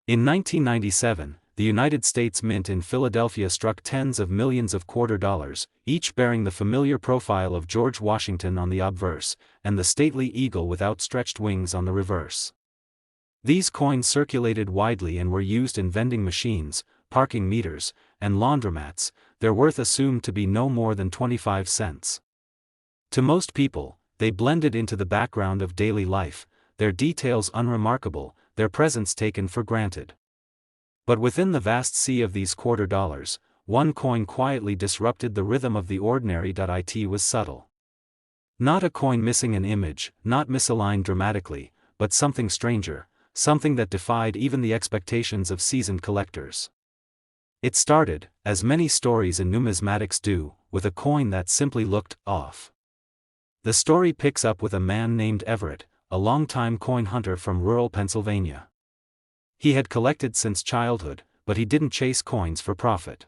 In 1997, the United States Mint in Philadelphia struck tens of millions of quarter dollars, each bearing the familiar profile of George Washington on the obverse, and the stately eagle with outstretched wings on the reverse. These coins circulated widely and were used in vending machines, parking meters, and laundromats, their worth assumed to be no more than 25 cents. To most people, they blended into the background of daily life, their details unremarkable, their presence taken for granted. But within the vast sea of these quarter dollars, one coin quietly disrupted the rhythm of the ordinary. It was subtle. Not a coin missing an image, not misaligned dramatically, but something stranger, something that defied even the expectations of seasoned collectors. It started, as many stories in numismatics do, with a coin that simply looked off. The story picks up with a man named Everett, a longtime coin hunter from rural Pennsylvania. He had collected since childhood, but he didn't chase coins for profit.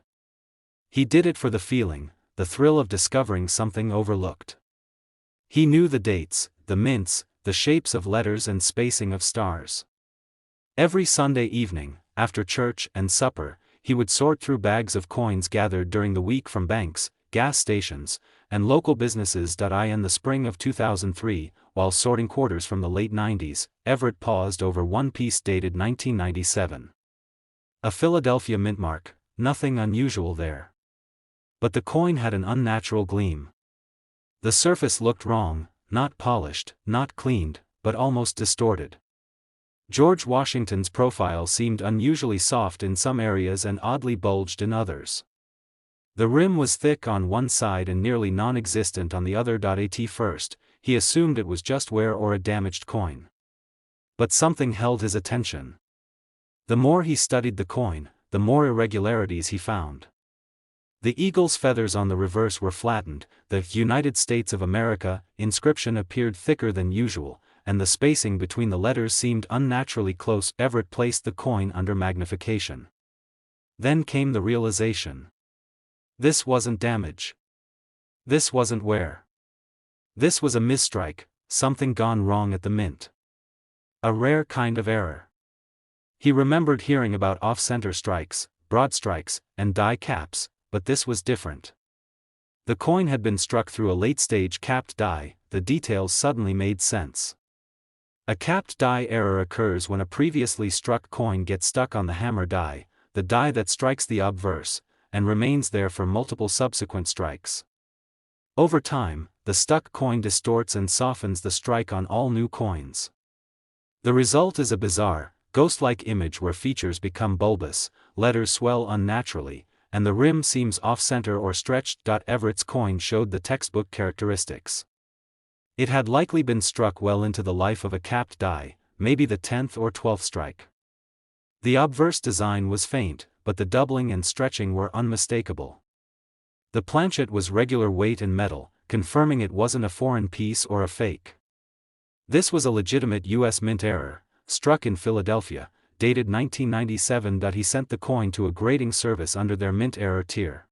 He did it for the feeling, the thrill of discovering something overlooked. He knew the dates, the mints, the shapes of letters and spacing of stars. Every Sunday evening, after church and supper, he would sort through bags of coins gathered during the week from banks, gas stations, and local businesses. In the spring of 2003, while sorting quarters from the late 90s, Everett paused over one piece dated 1997. A Philadelphia mint mark, nothing unusual there. But the coin had an unnatural gleam. The surface looked wrong, not polished, not cleaned, but almost distorted. George Washington's profile seemed unusually soft in some areas and oddly bulged in others. The rim was thick on one side and nearly non-existent on the other. At first, he assumed it was just wear or a damaged coin. But something held his attention. The more he studied the coin, the more irregularities he found. The eagle's feathers on the reverse were flattened, the United States of America inscription appeared thicker than usual, and the spacing between the letters seemed unnaturally close. Everett placed the coin under magnification. Then came the realization. This wasn't damage. This wasn't wear. This was a misstrike, something gone wrong at the mint. A rare kind of error. He remembered hearing about off-center strikes, broad strikes, and die caps, but this was different. The coin had been struck through a late-stage capped die. The details suddenly made sense. A capped die error occurs when a previously struck coin gets stuck on the hammer die, the die that strikes the obverse, and remains there for multiple subsequent strikes. Over time, the stuck coin distorts and softens the strike on all new coins. The result is a bizarre, ghost-like image where features become bulbous, letters swell unnaturally, and the rim seems off-center or stretched. Everett's coin showed the textbook characteristics. It had likely been struck well into the life of a capped die, maybe the 10th or 12th strike. The obverse design was faint, but the doubling and stretching were unmistakable. The planchet was regular weight and metal, confirming it wasn't a foreign piece or a fake. This was a legitimate U.S. Mint error, struck in Philadelphia, dated 1997. He sent the coin to a grading service under their mint error tier.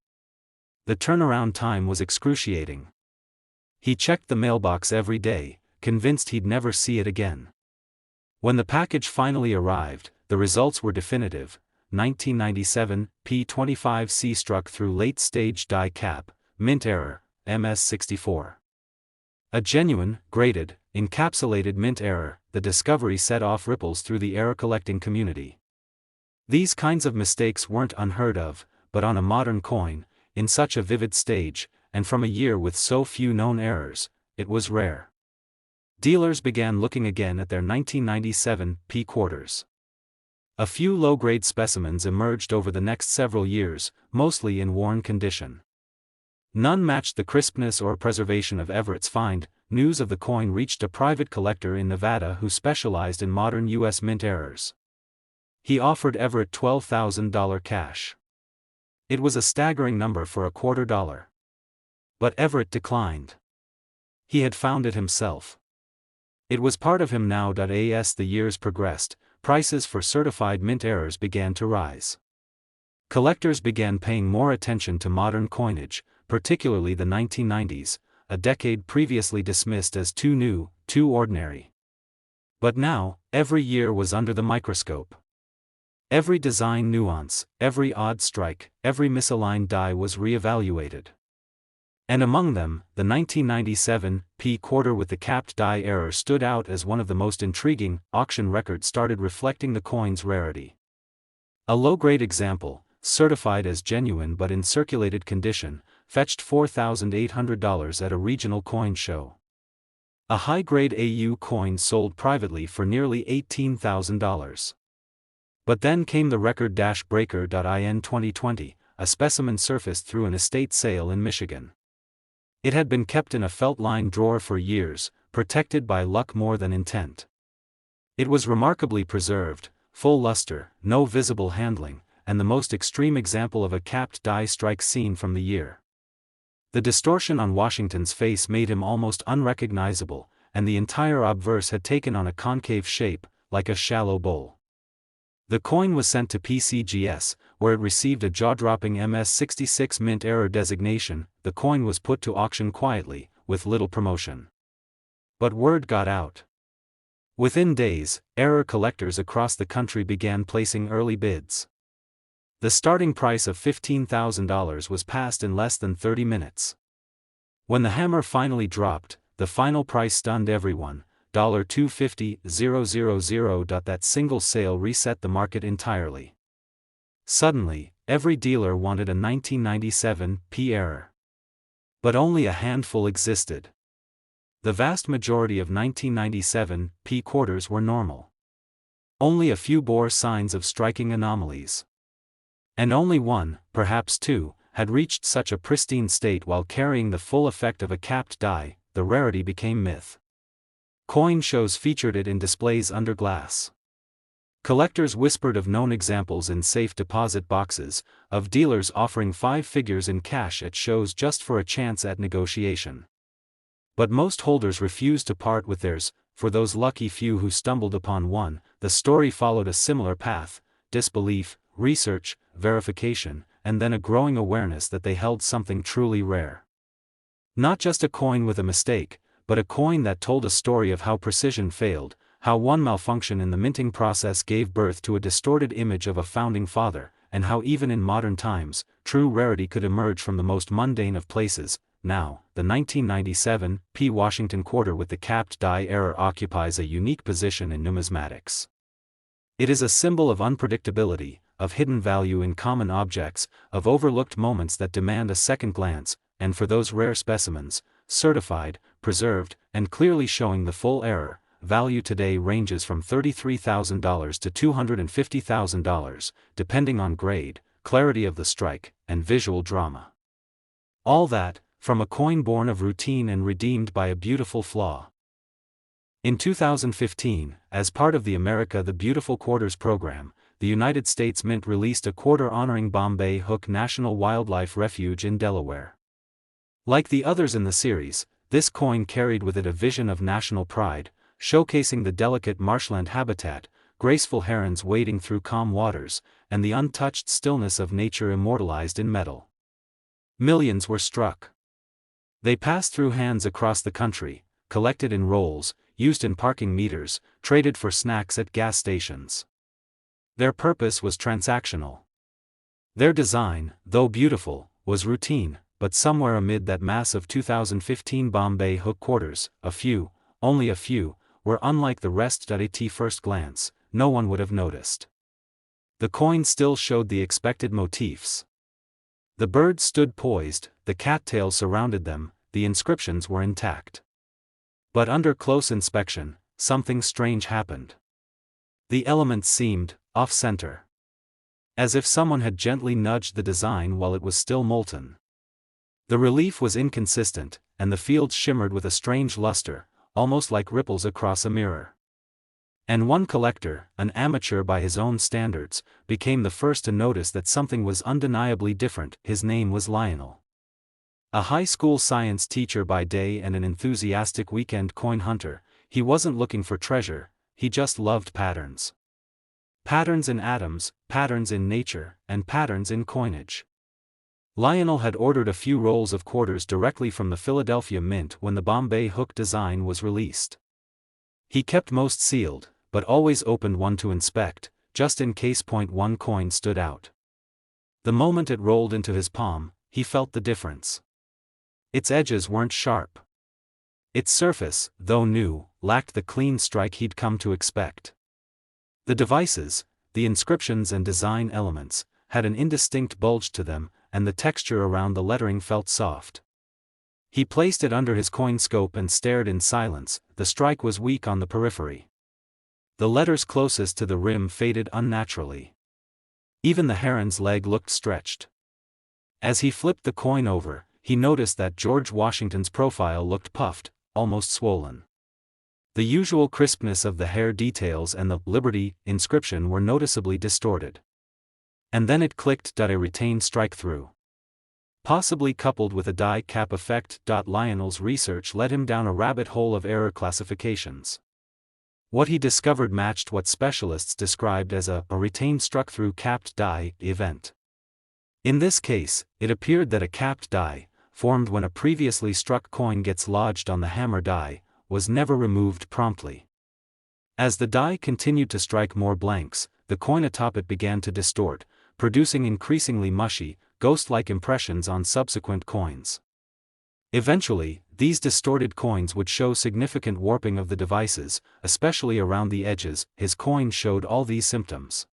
The turnaround time was excruciating. He checked the mailbox every day, convinced he'd never see it again. When the package finally arrived, the results were definitive. 1997, P25C struck through late-stage die cap, mint error, MS64. A genuine, graded, encapsulated mint error. The discovery set off ripples through the error-collecting community. These kinds of mistakes weren't unheard of, but on a modern coin, in such a vivid stage, and from a year with so few known errors, it was rare. Dealers began looking again at their 1997 P quarters. A few low-grade specimens emerged over the next several years, mostly in worn condition. None matched the crispness or preservation of Everett's find. News of the coin reached a private collector in Nevada who specialized in modern U.S. mint errors. He offered Everett $12,000 cash. It was a staggering number for a quarter dollar. But Everett declined. He had found it himself. It was part of him now. As the years progressed, prices for certified mint errors began to rise. Collectors began paying more attention to modern coinage, particularly the 1990s, a decade previously dismissed as too new, too ordinary. But now, every year was under the microscope. Every design nuance, every odd strike, every misaligned die was re-evaluated. And among them, the 1997 P quarter with the capped die error stood out as one of the most intriguing. Auction records started reflecting the coin's rarity. A low-grade example, certified as genuine but in circulated condition, fetched $4,800 at a regional coin show. A high-grade AU coin sold privately for nearly $18,000. But then came the record-breaker.in 2020, a specimen surfaced through an estate sale in Michigan. It had been kept in a felt-lined drawer for years, protected by luck more than intent. It was remarkably preserved, full luster, no visible handling, and the most extreme example of a capped die strike seen from the year. The distortion on Washington's face made him almost unrecognizable, and the entire obverse had taken on a concave shape, like a shallow bowl. The coin was sent to PCGS, where it received a jaw-dropping MS66 mint error designation. The coin was put to auction quietly, with little promotion. But word got out. Within days, error collectors across the country began placing early bids. The starting price of $15,000 was passed in less than 30 minutes. When the hammer finally dropped, the final price stunned everyone. $250,000. That single sale reset the market entirely. Suddenly, every dealer wanted a 1997 P error. But only a handful existed. The vast majority of 1997 P quarters were normal. Only a few bore signs of striking anomalies. And only one, perhaps two, had reached such a pristine state while carrying the full effect of a capped die. The rarity became myth. Coin shows featured it in displays under glass. Collectors whispered of known examples in safe deposit boxes, of dealers offering 5 figures in cash at shows just for a chance at negotiation. But most holders refused to part with theirs. For those lucky few who stumbled upon one, the story followed a similar path: disbelief, research, verification, and then a growing awareness that they held something truly rare. Not just a coin with a mistake, but a coin that told a story of how precision failed, how one malfunction in the minting process gave birth to a distorted image of a founding father, and how even in modern times, true rarity could emerge from the most mundane of places. Now, the 1997 P Washington quarter with the capped die error occupies a unique position in numismatics. It is a symbol of unpredictability, of hidden value in common objects, of overlooked moments that demand a second glance, and for those rare specimens, certified, preserved, and clearly showing the full error, value today ranges from $33,000 to $250,000, depending on grade, clarity of the strike, and visual drama. All that, from a coin born of routine and redeemed by a beautiful flaw. In 2015, as part of the America the Beautiful Quarters program, the United States Mint released a quarter honoring Bombay Hook National Wildlife Refuge in Delaware. Like the others in the series, this coin carried with it a vision of national pride, showcasing the delicate marshland habitat, graceful herons wading through calm waters, and the untouched stillness of nature immortalized in metal. Millions were struck. They passed through hands across the country, collected in rolls, used in parking meters, traded for snacks at gas stations. Their purpose was transactional. Their design, though beautiful, was routine, but somewhere amid that mass of 2015 Bombay Hook quarters, a few, only a few, were unlike the rest. At first glance, no one would have noticed. The coin still showed the expected motifs. The birds stood poised, the cattails surrounded them, the inscriptions were intact. But under close inspection, something strange happened. The elements seemed off-center. As if someone had gently nudged the design while it was still molten. The relief was inconsistent, and the fields shimmered with a strange luster, almost like ripples across a mirror. And one collector, an amateur by his own standards, became the first to notice that something was undeniably different. His name was Lionel. A high school science teacher by day and an enthusiastic weekend coin hunter, he wasn't looking for treasure, he just loved patterns. Patterns in atoms, patterns in nature, and patterns in coinage. Lionel had ordered a few rolls of quarters directly from the Philadelphia Mint when the Bombay Hook design was released. He kept most sealed, but always opened one to inspect, just in case. One coin stood out. The moment it rolled into his palm, he felt the difference. Its edges weren't sharp. Its surface, though new, lacked the clean strike he'd come to expect. The devices, the inscriptions and design elements, had an indistinct bulge to them, and the texture around the lettering felt soft. He placed it under his coin scope and stared in silence. The strike was weak on the periphery. The letters closest to the rim faded unnaturally. Even the heron's leg looked stretched. As he flipped the coin over, he noticed that George Washington's profile looked puffed, almost swollen. The usual crispness of the hair details and the Liberty inscription were noticeably distorted. And then it clicked. A retained strike-through. Possibly coupled with a die cap effect. Lionel's research led him down a rabbit hole of error classifications. What he discovered matched what specialists described as a retained struck-through capped die event. In this case, it appeared that a capped die, formed when a previously struck coin gets lodged on the hammer die, was never removed promptly. As the die continued to strike more blanks, the coin atop it began to distort, producing increasingly mushy, ghost-like impressions on subsequent coins. Eventually, these distorted coins would show significant warping of the devices, especially around the edges. His coin showed all these symptoms.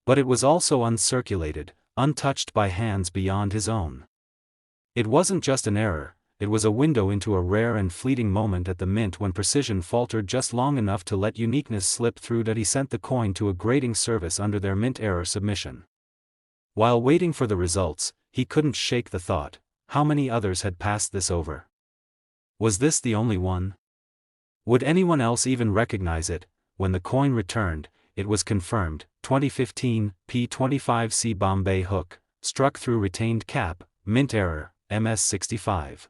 But it was also uncirculated, untouched by hands beyond his own. It wasn't just an error, it was a window into a rare and fleeting moment at the mint when precision faltered just long enough to let uniqueness slip through. He sent the coin to a grading service under their mint error submission. While waiting for the results, he couldn't shake the thought, how many others had passed this over? Was this the only one? Would anyone else even recognize it? When the coin returned, it was confirmed. 2015 P25C Bombay hook, struck through retained cap, mint error, MS65.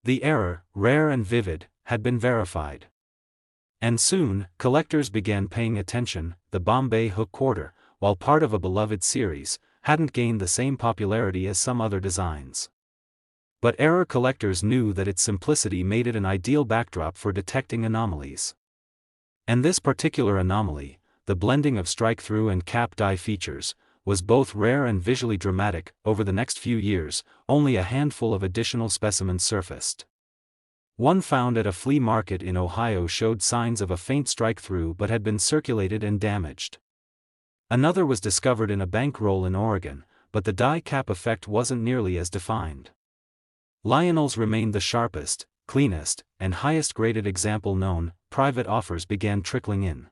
The error, rare and vivid, had been verified. And soon, collectors began paying attention. The Bombay hook quarter, while part of a beloved series, hadn't gained the same popularity as some other designs. But error collectors knew that its simplicity made it an ideal backdrop for detecting anomalies. And this particular anomaly, the blending of strike-through and cap die features, was both rare and visually dramatic. Over the next few years, only a handful of additional specimens surfaced. One found at a flea market in Ohio showed signs of a faint strike-through but had been circulated and damaged. Another was discovered in a bankroll in Oregon, but the die cap effect wasn't nearly as defined. Lionel's remained the sharpest, cleanest, and highest-graded example known. Private offers began trickling in.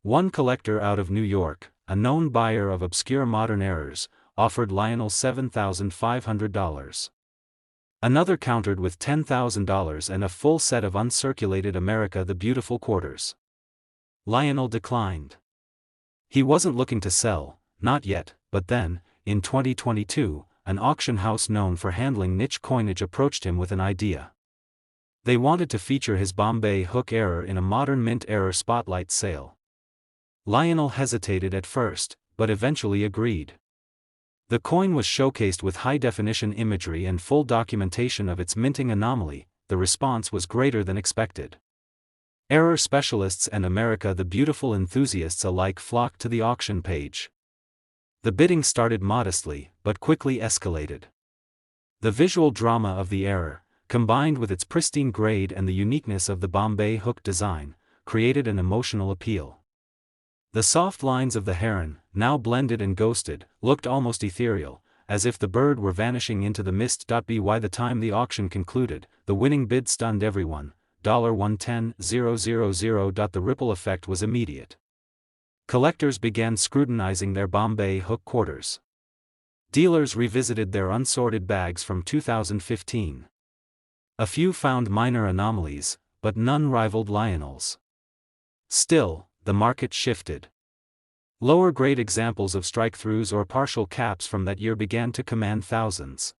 One collector out of New York, a known buyer of obscure modern errors, offered Lionel $7,500. Another countered with $10,000 and a full set of uncirculated America the Beautiful quarters. Lionel declined. He wasn't looking to sell, not yet, but then, in 2022, an auction house known for handling niche coinage approached him with an idea. They wanted to feature his Bombay hook error in a modern mint error spotlight sale. Lionel hesitated at first, but eventually agreed. The coin was showcased with high-definition imagery and full documentation of its minting anomaly. The response was greater than expected. Error specialists and America the Beautiful enthusiasts alike flocked to the auction page. The bidding started modestly, but quickly escalated. The visual drama of the error, combined with its pristine grade and the uniqueness of the Bombay hook design, created an emotional appeal. The soft lines of the heron, now blended and ghosted, looked almost ethereal, as if the bird were vanishing into the mist. By the time the auction concluded, the winning bid stunned everyone, $110,000. The ripple effect was immediate. Collectors began scrutinizing their Bombay hook quarters. Dealers revisited their unsorted bags from 2015. A few found minor anomalies, but none rivaled Lionel's. Still, the market shifted. Lower-grade examples of strike-throughs or partial caps from that year began to command thousands.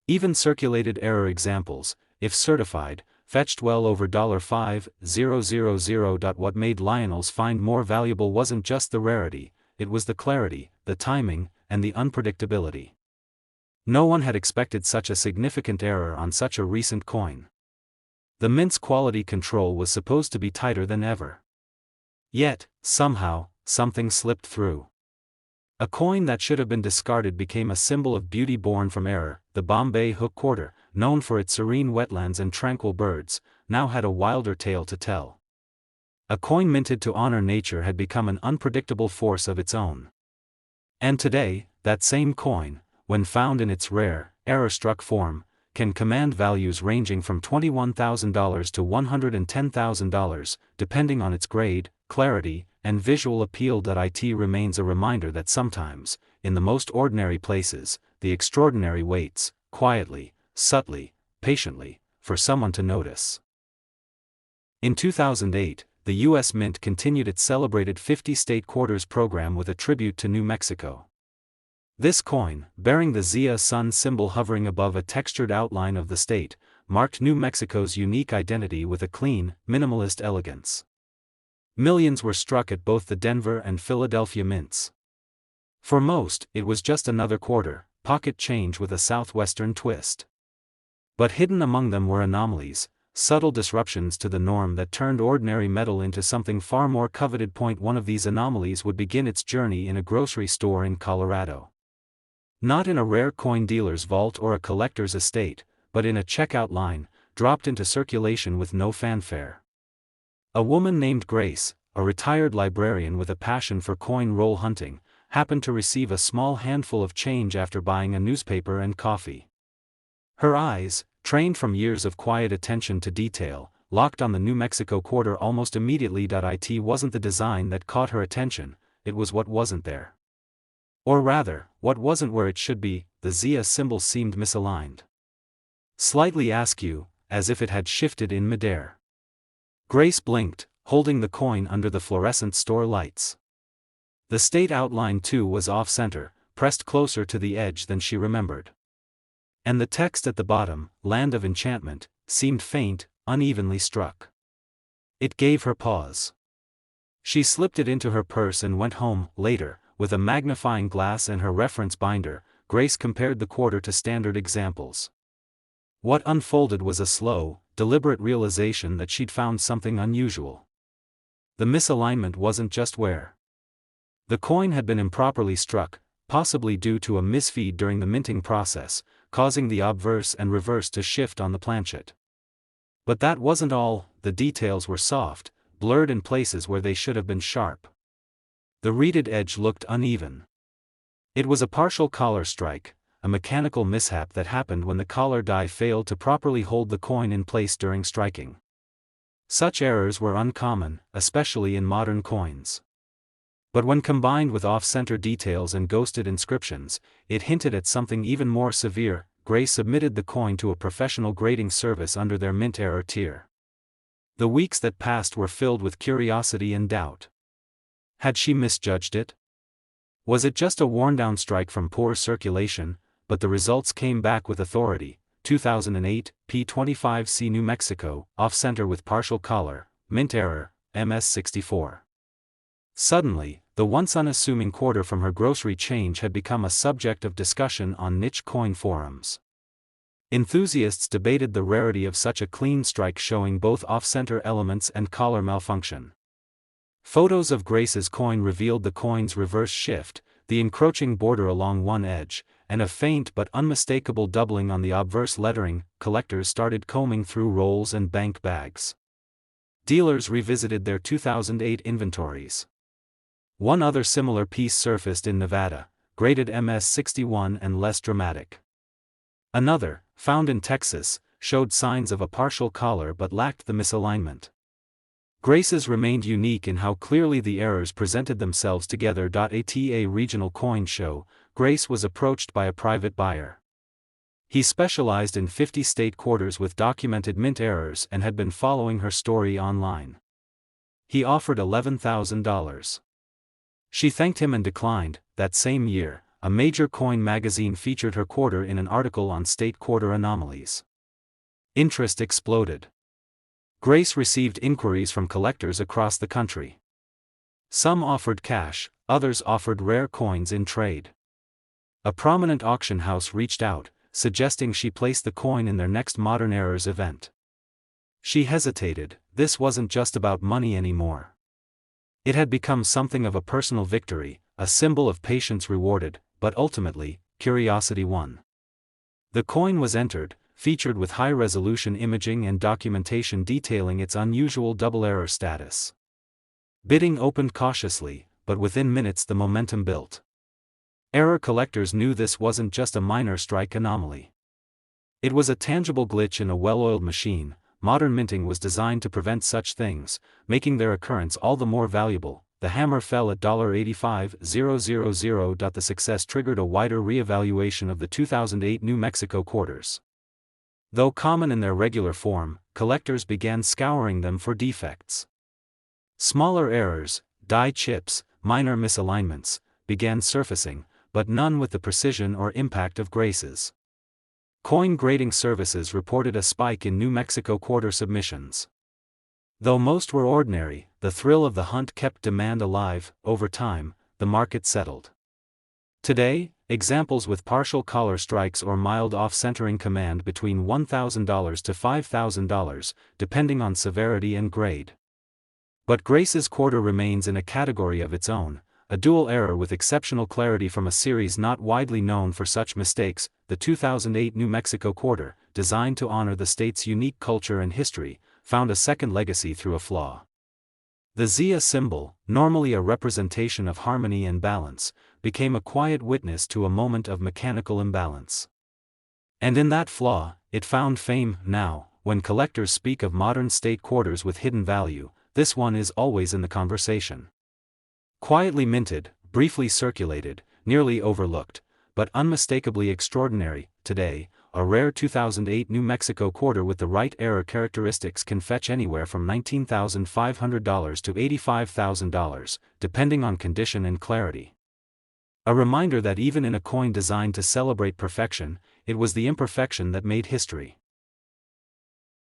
Even circulated error examples, if certified, fetched well over $5,000. What made Lionel's find more valuable wasn't just the rarity, it was the clarity, the timing, and the unpredictability. No one had expected such a significant error on such a recent coin. The mint's quality control was supposed to be tighter than ever. Yet, somehow, something slipped through. A coin that should have been discarded became a symbol of beauty born from error. The Bombay hook quarter, known for its serene wetlands and tranquil birds, now had a wilder tale to tell. A coin minted to honor nature had become an unpredictable force of its own. And today, that same coin, when found in its rare, error-struck form, can command values ranging from $21,000 to $110,000, depending on its grade, clarity, and visual appeal. It remains a reminder that sometimes, in the most ordinary places, the extraordinary waits, quietly, subtly, patiently, for someone to notice. In 2008, the U.S. Mint continued its celebrated 50 state quarters program with a tribute to New Mexico. This coin, bearing the Zia sun symbol hovering above a textured outline of the state, marked New Mexico's unique identity with a clean, minimalist elegance. Millions were struck at both the Denver and Philadelphia mints. For most, it was just another quarter, pocket change with a southwestern twist. But hidden among them were anomalies, subtle disruptions to the norm that turned ordinary metal into something far more coveted. One of these anomalies would begin its journey in a grocery store in Colorado. Not in a rare coin dealer's vault or a collector's estate, but in a checkout line, dropped into circulation with no fanfare. A woman named Grace, a retired librarian with a passion for coin roll hunting, happened to receive a small handful of change after buying a newspaper and coffee. Her eyes, trained from years of quiet attention to detail, locked on the New Mexico quarter almost immediately. It wasn't the design that caught her attention, it was what wasn't there. Or rather, what wasn't where it should be. The Zia symbol seemed misaligned. Slightly askew, as if it had shifted in midair. Grace blinked, holding the coin under the fluorescent store lights. The state outline too was off-center, pressed closer to the edge than she remembered. And the text at the bottom, Land of Enchantment, seemed faint, unevenly struck. It gave her pause. She slipped it into her purse and went home. Later, with a magnifying glass and her reference binder, Grace compared the quarter to standard examples. What unfolded was a slow, deliberate realization that she'd found something unusual. The misalignment wasn't just where the coin had been improperly struck, possibly due to a misfeed during the minting process, causing the obverse and reverse to shift on the planchet. But that wasn't all. The details were soft, blurred in places where they should have been sharp. The reeded edge looked uneven. It was a partial collar strike, a mechanical mishap that happened when the collar die failed to properly hold the coin in place during striking. Such errors were uncommon, especially in modern coins. But when combined with off-center details and ghosted inscriptions, it hinted at something even more severe. Grace submitted the coin to a professional grading service under their mint error tier. The weeks that passed were filled with curiosity and doubt. Had she misjudged it? Was it just a worn-down strike from poor circulation? But the results came back with authority. 2008, P25C New Mexico, off-center with partial collar, mint error, MS64. Suddenly, the once unassuming quarter from her grocery change had become a subject of discussion on niche coin forums. Enthusiasts debated the rarity of such a clean strike showing both off-center elements and collar malfunction. Photos of Grace's coin revealed the coin's reverse shift, the encroaching border along one edge, and a faint but unmistakable doubling on the obverse lettering. Collectors started combing through rolls and bank bags. Dealers revisited their 2008 inventories. One other similar piece surfaced in Nevada, graded MS61 and less dramatic. Another, found in Texas, showed signs of a partial collar but lacked the misalignment. Grace's remained unique in how clearly the errors presented themselves together. At a regional coin show, Grace was approached by a private buyer. He specialized in 50 state quarters with documented mint errors and had been following her story online. He offered $11,000. She thanked him and declined. That same year, a major coin magazine featured her quarter in an article on state quarter anomalies. Interest exploded. Grace received inquiries from collectors across the country. Some offered cash, others offered rare coins in trade. A prominent auction house reached out, suggesting she place the coin in their next Modern Errors event. She hesitated. This wasn't just about money anymore. It had become something of a personal victory, a symbol of patience rewarded, but ultimately, curiosity won. The coin was entered, featured with high-resolution imaging and documentation detailing its unusual double-error status. Bidding opened cautiously, but within minutes the momentum built. Error collectors knew this wasn't just a minor strike anomaly. It was a tangible glitch in a well-oiled machine. Modern minting was designed to prevent such things, making their occurrence all the more valuable. The hammer fell at $85,000. The success triggered a wider re-evaluation of the 2008 New Mexico quarters. Though common in their regular form, collectors began scouring them for defects. Smaller errors, die chips, minor misalignments, began surfacing, but none with the precision or impact of Grace's. Coin grading services reported a spike in New Mexico quarter submissions. Though most were ordinary, the thrill of the hunt kept demand alive. Over time, the market settled. Today, examples with partial collar strikes or mild off-centering command between $1,000 to $5,000, depending on severity and grade. But Grace's quarter remains in a category of its own, a dual error with exceptional clarity from a series not widely known for such mistakes. The 2008 New Mexico quarter, designed to honor the state's unique culture and history, found a second legacy through a flaw. The Zia symbol, normally a representation of harmony and balance, became a quiet witness to a moment of mechanical imbalance. And in that flaw, it found fame. Now, when collectors speak of modern state quarters with hidden value, this one is always in the conversation. Quietly minted, briefly circulated, nearly overlooked, but unmistakably extraordinary. Today, a rare 2008 New Mexico quarter with the right error characteristics can fetch anywhere from $19,500 to $85,000, depending on condition and clarity. A reminder that even in a coin designed to celebrate perfection, it was the imperfection that made history.